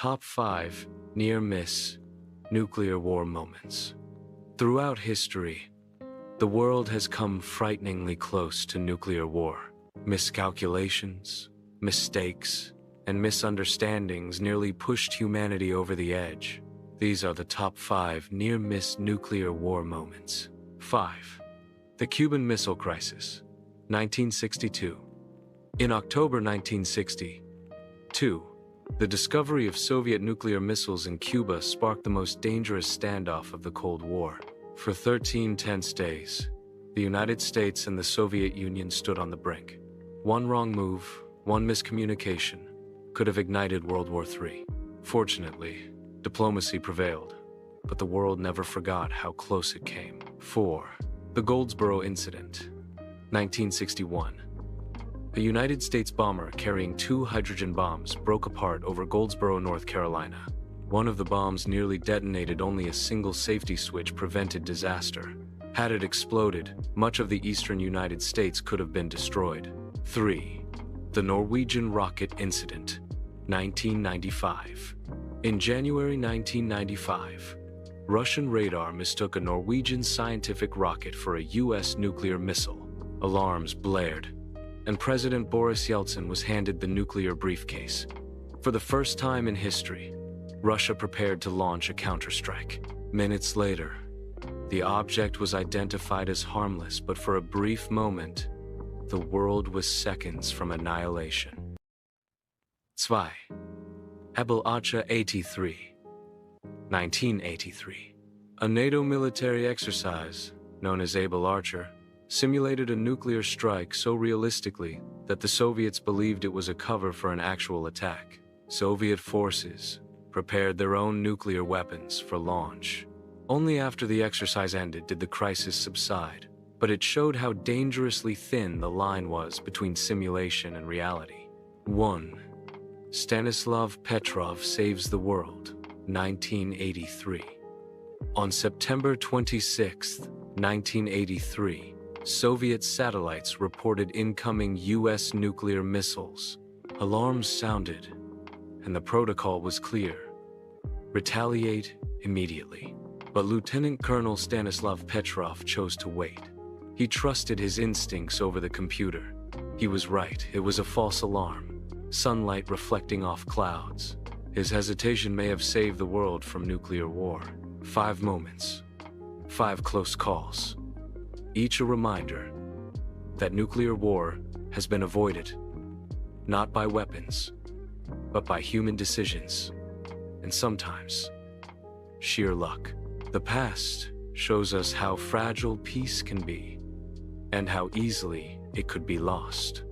Top 5 Near-Miss Nuclear War Moments. Throughout history, the world has come frighteningly close to nuclear war. Miscalculations, mistakes, and misunderstandings nearly pushed humanity over the edge. These are the top 5 near-miss nuclear war moments. 5. The Cuban Missile Crisis, 1962. In October 1962, the discovery of Soviet nuclear missiles in Cuba sparked the most dangerous standoff of the Cold War. For 13 tense days, the United States and the Soviet Union stood on the brink. One wrong move, one miscommunication, could have ignited World War III. Fortunately, diplomacy prevailed, but the world never forgot how close it came. 4. The Goldsboro Incident, 1961. A United States bomber carrying 2 hydrogen bombs broke apart over Goldsboro, North Carolina. One of the bombs nearly detonated. Only a single safety switch prevented disaster. Had it exploded, much of the eastern United States could have been destroyed. 3. The Norwegian Rocket Incident, 1995. In January 1995, Russian radar mistook a Norwegian scientific rocket for a U.S. nuclear missile. Alarms blared, and President Boris Yeltsin was handed the nuclear briefcase. For the first time in history, Russia prepared to launch a counterstrike. Minutes later, the object was identified as harmless, but for a brief moment, the world was seconds from annihilation. 2. Appalachia 83, 1983. A NATO military exercise, known as Appalachia, simulated a nuclear strike so realistically that the Soviets believed it was a cover for an actual attack. Soviet forces prepared their own nuclear weapons for launch. Only after the exercise ended did the crisis subside, but it showed how dangerously thin the line was between simulation and reality. 1. Stanislav Petrov Saves the World, 1983. On September 26, 1983, Soviet satellites reported incoming U.S. nuclear missiles. Alarms sounded, and the protocol was clear: retaliate immediately. But Lieutenant Colonel Stanislav Petrov chose to wait. He trusted his instincts over the computer. He was right, it was a false alarm, sunlight reflecting off clouds. His hesitation may have saved the world from nuclear war. 5 moments, 5 close calls, each a reminder that nuclear war has been avoided, not by weapons, but by human decisions, and sometimes sheer luck. The past shows us how fragile peace can be, and how easily it could be lost.